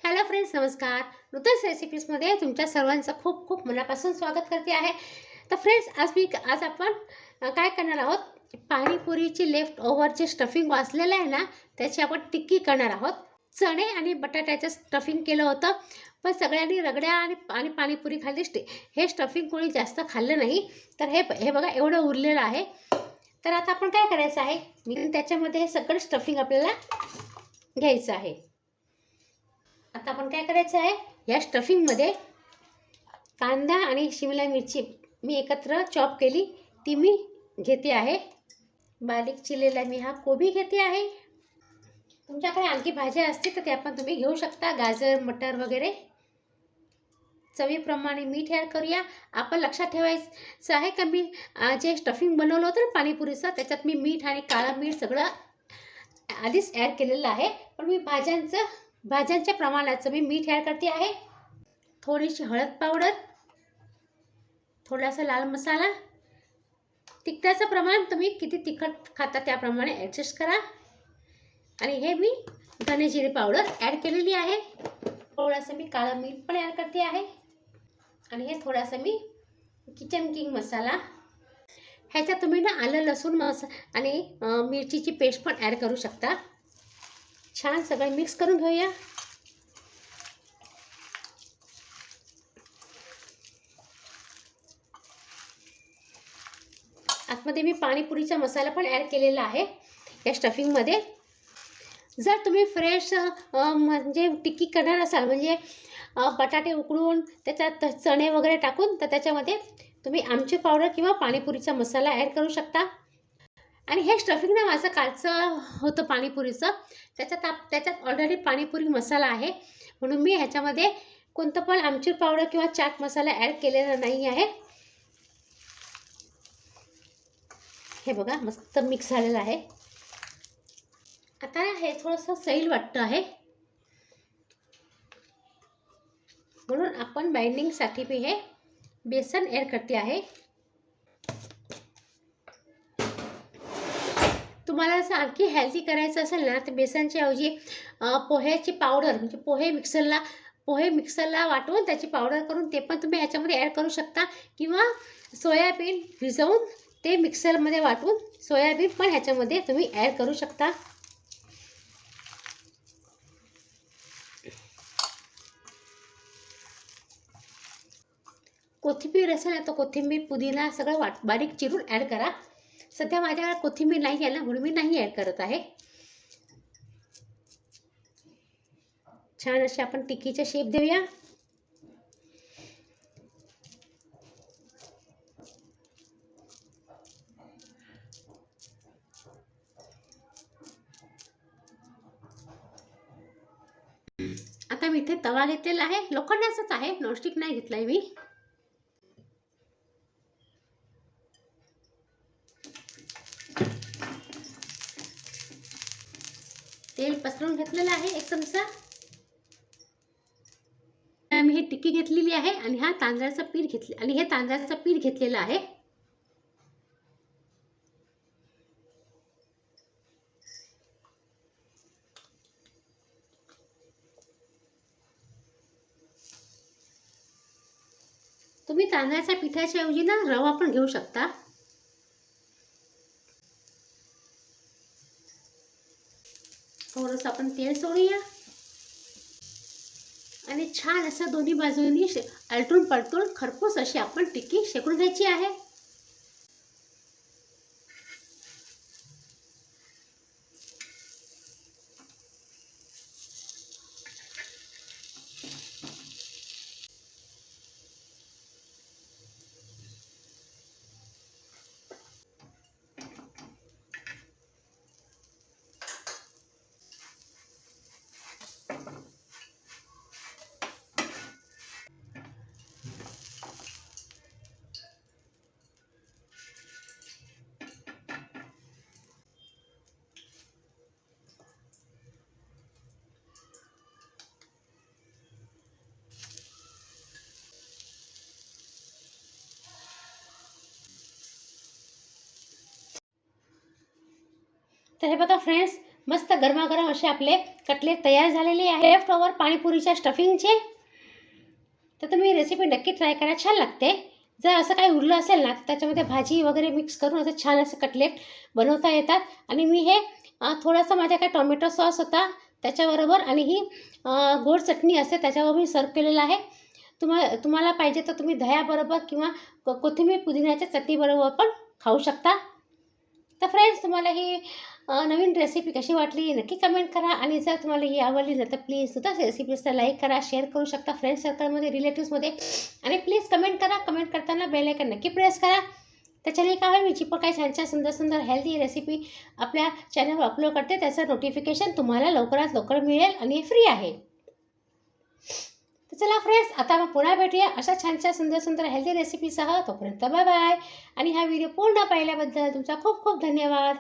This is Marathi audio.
हॅलो फ्रेंड्स, नमस्कार. नूतन रेसिपीजमध्ये तुमच्या सर्वांचं खूप खूप मनापासून स्वागत करते आहे. तर फ्रेंड्स, आज आपण काय करणार आहोत, पाणीपुरीची लेफ्ट ओव्हर जे स्टफिंग वाचलेलं आहे ना, त्याची आपण टिक्की करणार आहोत. चणे आणि बटाट्याचं स्टफिंग केलं होतं, पण सगळ्यांनी रगड्या आणि पाणीपुरी खाल्ली. हे स्टफिंग कोणी जास्त खाल्लं नाही, तर हे बघा एवढं उरलेलं आहे. तर आता आपण काय करायचं आहे, त्याच्यामध्ये हे सगळं स्टफिंग आपल्याला घ्यायचं आहे. आता आपण काय करायचं आहे, या स्टफिंगमध्ये कांदा आणि शिमला मिरची मी एकत्र चॉप केली, ती मी घेते आहे. बारीक चिरलेला मी हा कोबी घेते आहे. तुमच्याकडे आणखी भाज्या असतील तर त्या पण तुम्ही घेऊ शकता, गाजर, मटर वगैरे. चवीप्रमाणे मीठ ॲड करूया. आपण लक्षात ठेवायचं आहे का, मी जे स्टफिंग बनवलं होतं ना पाणीपुरीचं, त्याच्यात मी मीठ आणि काळं मीठ सगळं आधीच ॲड केलेलं आहे. पण मी भाज्यांच्या प्रमाणाचं मी मीठ ॲड करते आहे. थोडीशी हळद पावडर, थोडासा लाल मसाला. तिखटाचं प्रमाण तुम्ही किती तिखट खाता त्याप्रमाणे ॲडजस्ट करा. आणि हे मी धने जिरे पावडर ॲड केलेली आहे. थोडासा मी काळं मीठ पण ॲड करते आहे. आणि हे थोडासा मी किचन किंग मसाला. ह्याच्यात तुम्ही ना आलं लसूण आणि मिरचीची पेस्ट पण ॲड करू शकता. छान सगळं मिक्स करून घेऊया. आतमध्ये मी पाणीपुरीचा मसाला पण ॲड केलेला आहे या स्टफिंगमध्ये. जर तुम्ही फ्रेश म्हणजे टिक्की करणार असाल, म्हणजे बटाटे उकडून त्याच्यात चणे वगैरे टाकून, तर त्याच्यामध्ये तुम्ही आमचूर पावडर किंवा पाणीपुरीचा मसाला ॲड करू शकता. आणि हे स्टफिंग ना माझं कालचं होतं पाणीपुरीचं, त्याच्यात ऑलरेडी पाणीपुरी मसाला आहे, म्हणून मी ह्याच्यामध्ये कोणतं पण आमचूर पावडर किंवा चाट मसाला ॲड केलेला नाही आहे. हे बघा मस्त मिक्स झालेलं आहे. आता हे थोडंसं सैल वाटतं आहे, म्हणून आपण बाइंडिंगसाठी मी हे बेसन ॲड करते आहे. तुम्हाला जर आणखी हेल्दी करायचं असेल ना, तर बेसनच्या ऐवजी पोह्याची पावडर, म्हणजे पोहे मिक्सरला वाटून त्याची पावडर करून ते पण तुम्ही ह्याच्यामध्ये ॲड करू शकता. किंवा सोयाबीन भिजवून ते मिक्सरमध्ये वाटून सोयाबीन पण ह्याच्यामध्ये तुम्ही ॲड करू शकता. कोथिंबीर असेल ना, तर कोथिंबीर, पुदिना सगळं बारीक चिरून ॲड करा. सध्या माझ्याकडे कोथिंबीर नाही आहे ना, म्हणून मी नाही ॲड करत आहे. छान असे आपण टिक्कीचा शेप देऊया. आता मी इथे तवा घेतलेला आहे, लोखंडाचाच आहे, नॉनस्टिक नाही घेतलाय मी. तेल पसरवून घेतलेलं आहे 1 चमचा. मी ही टिक्की घेतलेली आहे आणि हे तांदळाचं पीठ घेतलेलं आहे. तुम्ही तांदळाच्या पिठाच्या ऐवजी ना रवा पण घेऊ शकता. थोडंसं आपण तेल सोडूया आणि छान असं दोन्ही बाजूंनी आलटून पलटून खरपूस अशी आपण टिक्की शेकून घ्यायची आहे. तर हे बघा फ्रेंड्स, मस्त गरमागरम असे आपले कटलेट तयार झालेले आहे लेफ्ट ओव्हर पाणीपुरीच्या स्टफिंगचे. तर तुम्ही रेसिपी नक्की ट्राय करा, छान लागते. जर असं काही उरलं असेल ना तर त्याच्यामध्ये भाजी वगैरे मिक्स करून असं छान असं कटलेट बनवता येतात. आणि मी हे थोडासा माझ्याकडे टोमॅटो सॉस होता त्याच्याबरोबर आणि ही गोड चटणी असते त्याच्यावर मी सर्व केलेलं आहे. तुम्हाला पाहिजे तर तुम्ही दह्याबरोबर किंवा कोथिंबीर पुदिन्याच्या चटणीबरोबर पण खाऊ शकता. तर फ्रेंड्स, तुम्हाला ही नवीन रेसिपी कशी वाटली नक्की कमेंट करा. आणि जर तुम्हाला ही आवडली ना तर प्लीज सुद्धा रेसिपीजला लाईक करा, शेअर करू शकता फ्रेंड्स सर्कलमध्ये, रिलेटिव्समध्ये. आणि प्लीज कमेंट करा. कमेंट करताना बेल आयकन नक्की प्रेस करा. त्याच्याने काय होईल, मी जी पण काही छान छान सुंदर सुंदर हेल्दी रेसिपी आपल्या चॅनलवर अपलोड करते त्याचं नोटिफिकेशन तुम्हाला लवकरात लवकर मिळेल आणि फ्री आहे. तर चला फ्रेंड्स, आता मग पुन्हा भेटूया अशा छान छान सुंदर सुंदर हेल्दी रेसिपीसह. तोपर्यंत बाय बाय. आणि हा व्हिडिओ पूर्ण पाहिल्याबद्दल तुमचा खूप खूप धन्यवाद.